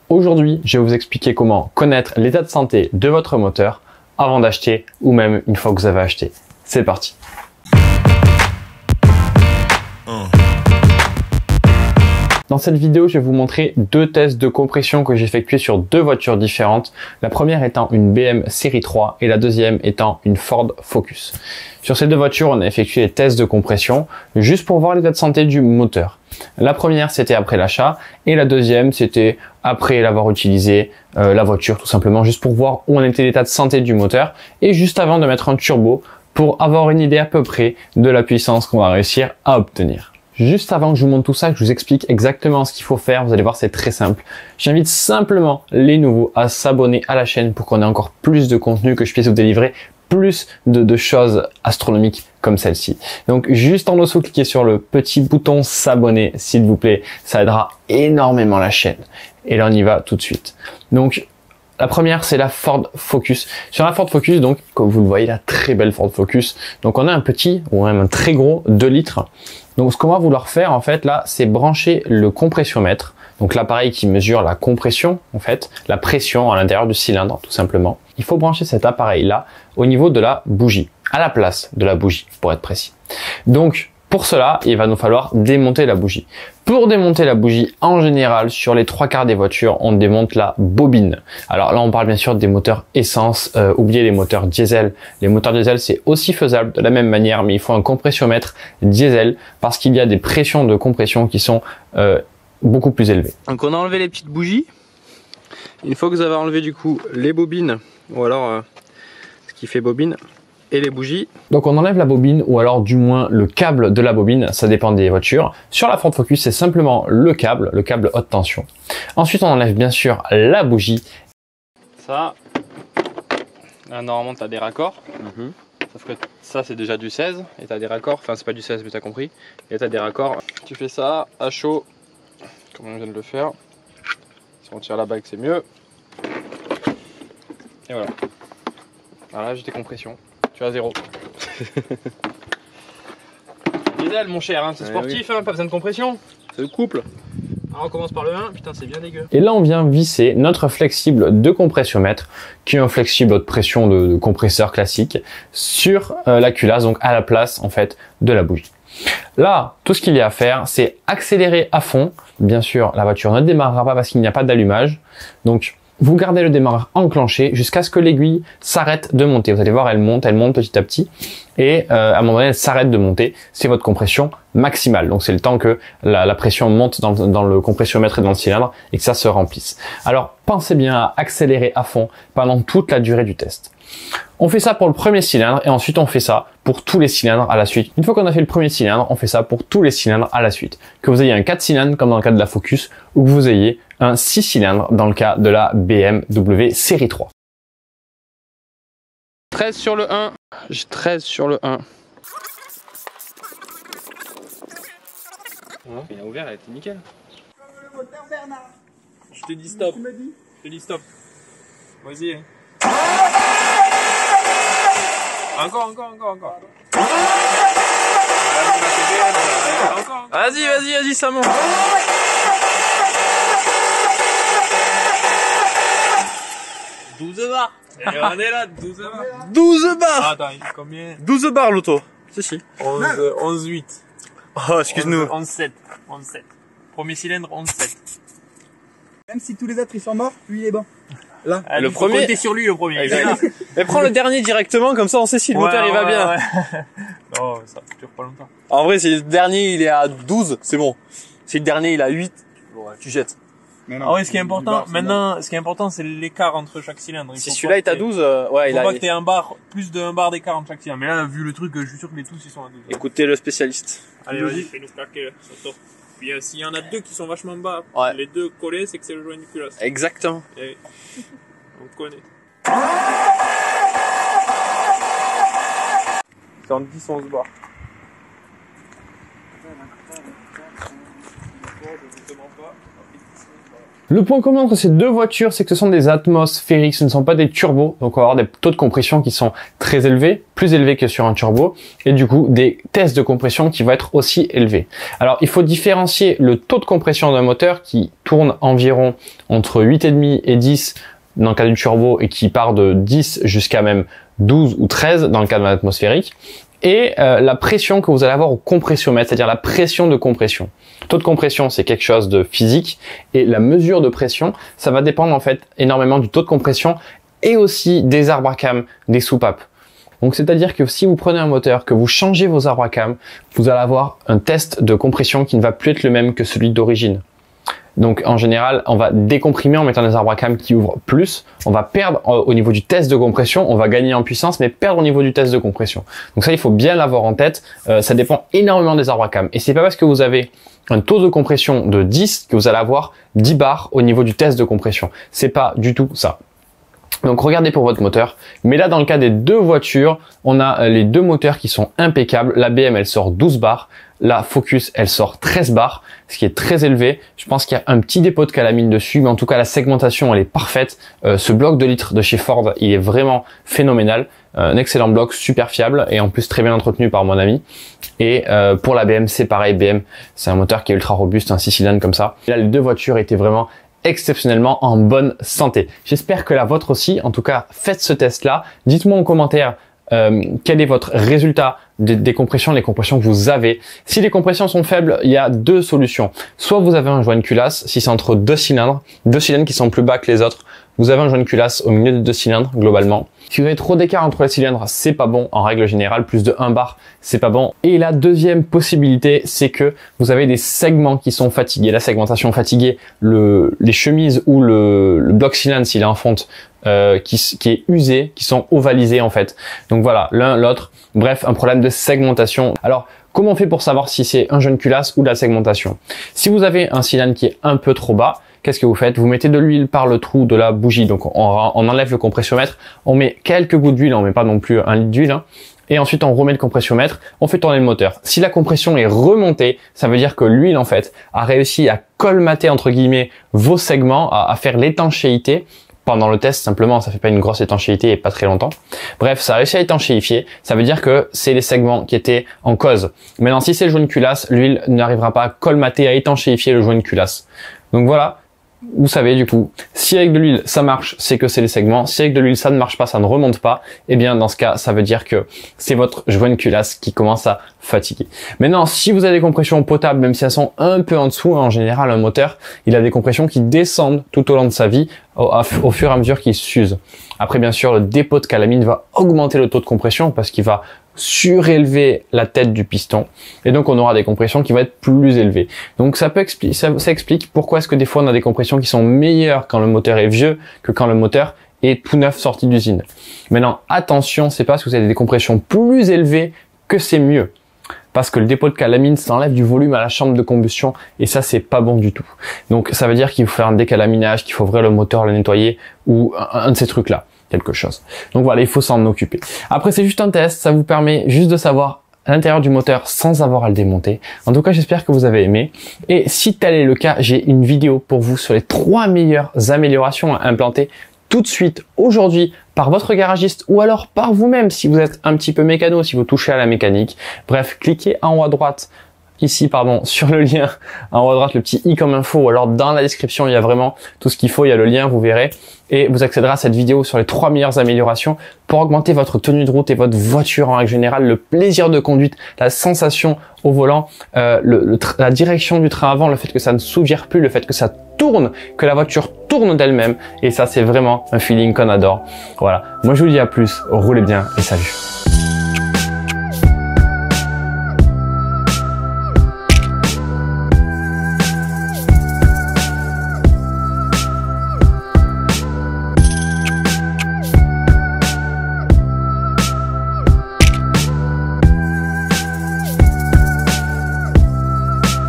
Aujourd'hui, je vais vous expliquer comment connaître l'état de santé de votre moteur avant d'acheter ou même une fois que vous avez acheté. C'est parti. Dans cette vidéo, je vais vous montrer deux tests de compression que j'ai effectués sur deux voitures différentes. La première étant une BM série 3 et la deuxième étant une Ford Focus. Sur ces deux voitures, on a effectué des tests de compression juste pour voir l'état de santé du moteur. La première, c'était après l'achat et la deuxième, c'était après l'avoir utilisé la voiture tout simplement juste pour voir où en était l'état de santé du moteur et juste avant de mettre un turbo pour avoir une idée à peu près de la puissance qu'on va réussir à obtenir. Juste avant que je vous montre tout ça, que je vous explique exactement ce qu'il faut faire, vous allez voir, c'est très simple. J'invite simplement les nouveaux à s'abonner à la chaîne pour qu'on ait encore plus de contenu, que je puisse vous délivrer plus de choses astronomiques comme celle-ci. Donc juste en dessous, cliquez sur le petit bouton s'abonner, s'il vous plaît. Ça aidera énormément la chaîne. Et là, on y va tout de suite. Donc, la première, c'est la Ford Focus. Sur la Ford Focus, donc, comme vous le voyez, la très belle Ford Focus. Donc, on a un petit ou même un très gros 2 litres. Donc, ce qu'on va vouloir faire, en fait, là, c'est brancher le compressiomètre. Donc, l'appareil qui mesure la compression, en fait, la pression à l'intérieur du cylindre, tout simplement. Il faut brancher cet appareil-là au niveau de la bougie, à la place de la bougie, pour être précis. Donc, pour cela, il va nous falloir démonter la bougie. Pour démonter la bougie, en général, sur les 3/4 des voitures, on démonte la bobine. Alors là, on parle bien sûr des moteurs essence, oubliez les moteurs diesel. Les moteurs diesel, c'est aussi faisable de la même manière, mais il faut un compressiomètre diesel parce qu'il y a des pressions de compression qui sont beaucoup plus élevées. Donc on a enlevé les petites bougies. Une fois que vous avez enlevé du coup les bobines, ou alors ce qui fait bobine, et les bougies. Donc on enlève la bobine ou alors du moins le câble de la bobine, ça dépend des voitures. Sur la Ford Focus, c'est simplement le câble haute tension. Ensuite, on enlève bien sûr la bougie. Ça, là, normalement tu as des raccords. Sauf que ça c'est déjà du 16 et tu as des raccords, enfin c'est pas du 16 mais tu as compris. Et tu as des raccords. Tu fais ça à chaud, comme on vient de le faire. Si on tire la bague c'est mieux. Et voilà. Voilà, j'ai tes compressions. Tu as 0. Diesel mon cher, hein, c'est sportif, oui. Hein, pas besoin de compression. C'est le couple. Alors on commence par le 1, putain c'est bien dégueu. Et là on vient visser notre flexible de compressiomètre, qui est un flexible haute pression de compresseur classique, sur la culasse, donc à la place en fait de la bougie. Là, tout ce qu'il y a à faire, c'est accélérer à fond. Bien sûr, la voiture ne démarrera pas parce qu'il n'y a pas d'allumage. Donc, vous gardez le démarreur enclenché jusqu'à ce que l'aiguille s'arrête de monter. Vous allez voir, elle monte petit à petit. Et à un moment donné, elle s'arrête de monter. C'est votre compression maximale. Donc, c'est le temps que la pression monte dans le compressiomètre et dans le cylindre et que ça se remplisse. Alors, pensez bien à accélérer à fond pendant toute la durée du test. On fait ça pour le premier cylindre et ensuite on fait ça pour tous les cylindres à la suite. Une fois qu'on a fait le premier cylindre, on fait ça pour tous les cylindres à la suite. Que vous ayez un 4 cylindres comme dans le cas de la Focus ou que vous ayez un 6 cylindres dans le cas de la BMW série 3. 13 sur le 1. J'ai 13 sur le 1. Il a ouvert, elle était nickel. Je te dis stop. Je te dis stop. Vas-y. Encore. Vas-y, ça monte. 12 bars. Et on est là, 12 bars. 12 bars. Ah, attends, il fait combien? 12 bars l'auto. Si. 11-8. Oh, excuse-nous. 11-7. Premier cylindre, 11-7. Même si tous les autres ils sont morts, lui il est bon. Là. Ah, le premier. Compter sur lui le premier. Mais prends le dernier directement, comme ça on sait si le moteur il va bien. Ouais. Non, ça dure pas longtemps. En vrai, si le dernier il est à 12, c'est bon. Si le dernier il est à 8, tu jettes. Ah oui, ce qui est important, c'est l'écart entre chaque cylindre. Si celui-là est à 12, ouais, il faut pas que t'aies plus de 1 bar d'écart entre chaque cylindre. Mais là, vu le truc, je suis sûr que les tous ils sont à 12. Écoutez le spécialiste. Allez, vas-y, fais-nous claquer, ça sort. Puis s'il y en a deux qui sont vachement bas, ouais. Les deux collés, c'est que c'est le joint du culasse. Exactement. Et on connaît. C'est en 10-11 bars. Le point commun entre ces deux voitures, c'est que ce sont des atmosphériques, ce ne sont pas des turbos, donc on va avoir des taux de compression qui sont très élevés, plus élevés que sur un turbo, et du coup des tests de compression qui vont être aussi élevés. Alors il faut différencier le taux de compression d'un moteur qui tourne environ entre 8,5 et 10 dans le cas du turbo et qui part de 10 jusqu'à même 12 ou 13 dans le cas de l'atmosphérique, et la pression que vous allez avoir au compressiomètre, c'est-à-dire la pression de compression. Taux de compression, c'est quelque chose de physique, et la mesure de pression, ça va dépendre en fait énormément du taux de compression et aussi des arbres à cam, des soupapes. Donc c'est-à-dire que si vous prenez un moteur, que vous changez vos arbres à cam, vous allez avoir un test de compression qui ne va plus être le même que celui d'origine. Donc en général, on va décomprimer en mettant des arbres à cam qui ouvrent plus. On va perdre au niveau du test de compression, on va gagner en puissance, mais perdre au niveau du test de compression. Donc ça, il faut bien l'avoir en tête. Ça dépend énormément des arbres à cam. Et c'est pas parce que vous avez un taux de compression de 10 que vous allez avoir 10 bars au niveau du test de compression. C'est pas du tout ça. Donc regardez pour votre moteur, mais là dans le cas des deux voitures, on a les deux moteurs qui sont impeccables. La BM elle sort 12 bars, la Focus elle sort 13 bars, ce qui est très élevé. Je pense qu'il y a un petit dépôt de calamine dessus, mais en tout cas la segmentation elle est parfaite. Ce bloc de litre de chez Ford il est vraiment phénoménal, un excellent bloc, super fiable et en plus très bien entretenu par mon ami. Et pour la BM c'est pareil, BM c'est un moteur qui est ultra robuste, un 6 cylindres comme ça. Et là les deux voitures étaient vraiment exceptionnellement en bonne santé. J'espère que la vôtre aussi. En tout cas, faites ce test-là. Dites-moi en commentaire quel est votre résultat des compressions, les compressions que vous avez. Si les compressions sont faibles, il y a deux solutions. Soit vous avez un joint de culasse, si c'est entre deux cylindres qui sont plus bas que les autres, vous avez un joint de culasse au milieu de deux cylindres globalement. Si vous avez trop d'écart entre les cylindres, c'est pas bon en règle générale, plus de 1 bar, c'est pas bon. Et la deuxième possibilité, c'est que vous avez des segments qui sont fatigués. La segmentation fatiguée, les chemises ou le bloc cylindre s'il est en fonte, qui est usé, qui sont ovalisés en fait. Donc voilà, l'un, l'autre. Bref, un problème de segmentation. Alors, comment on fait pour savoir si c'est un joint de culasse ou de la segmentation? Si vous avez un cylindre qui est un peu trop bas, qu'est-ce que vous faites? Vous mettez de l'huile par le trou de la bougie. Donc on enlève le compressiomètre, on met quelques gouttes d'huile, on met pas non plus 1 litre d'huile, hein. Et ensuite on remet le compressiomètre, on fait tourner le moteur. Si la compression est remontée, ça veut dire que l'huile en fait a réussi à colmater entre guillemets vos segments, à faire l'étanchéité. Pendant le test, simplement, ça fait pas une grosse étanchéité et pas très longtemps. Bref, ça a réussi à étanchéifier. Ça veut dire que c'est les segments qui étaient en cause. Maintenant, si c'est le joint de culasse, l'huile n'arrivera pas à colmater, à étanchéifier le joint de culasse. Donc voilà. Vous savez du coup, si avec de l'huile ça marche, c'est que c'est les segments. Si avec de l'huile ça ne marche pas, ça ne remonte pas, eh bien dans ce cas, ça veut dire que c'est votre joint de culasse qui commence à fatiguer. Maintenant, si vous avez des compressions potables, même si elles sont un peu en dessous, en général un moteur, il a des compressions qui descendent tout au long de sa vie, au fur et à mesure qu'il s'use. Après bien sûr, le dépôt de calamine va augmenter le taux de compression parce qu'il va surélever la tête du piston et donc on aura des compressions qui vont être plus élevées. Donc ça explique pourquoi est-ce que des fois on a des compressions qui sont meilleures quand le moteur est vieux que quand le moteur est tout neuf sorti d'usine. Maintenant attention, c'est pas parce que vous avez des compressions plus élevées que c'est mieux. Parce que le dépôt de calamine, ça enlève du volume à la chambre de combustion et ça c'est pas bon du tout. Donc ça veut dire qu'il faut faire un décalaminage, qu'il faut ouvrir le moteur, le nettoyer ou un de ces trucs là. Quelque chose. Donc voilà, il faut s'en occuper. Après, c'est juste un test, ça vous permet juste de savoir à l'intérieur du moteur sans avoir à le démonter. En tout cas, j'espère que vous avez aimé. Et si tel est le cas, j'ai une vidéo pour vous sur les 3 meilleures améliorations à implanter tout de suite aujourd'hui par votre garagiste ou alors par vous-même si vous êtes un petit peu mécano, si vous touchez à la mécanique. Bref, cliquez en haut à droite ici sur le lien en haut à droite, le petit i comme info, ou alors dans la description il y a vraiment tout ce qu'il faut, il y a le lien, vous verrez, et vous accéderez à cette vidéo sur les 3 meilleures améliorations pour augmenter votre tenue de route et votre voiture en règle générale, le plaisir de conduite, la sensation au volant, la direction du train avant, le fait que ça ne s'ouvre plus, le fait que ça tourne, que la voiture tourne d'elle-même, et ça c'est vraiment un feeling qu'on adore. Voilà, moi je vous dis à plus, roulez bien et salut.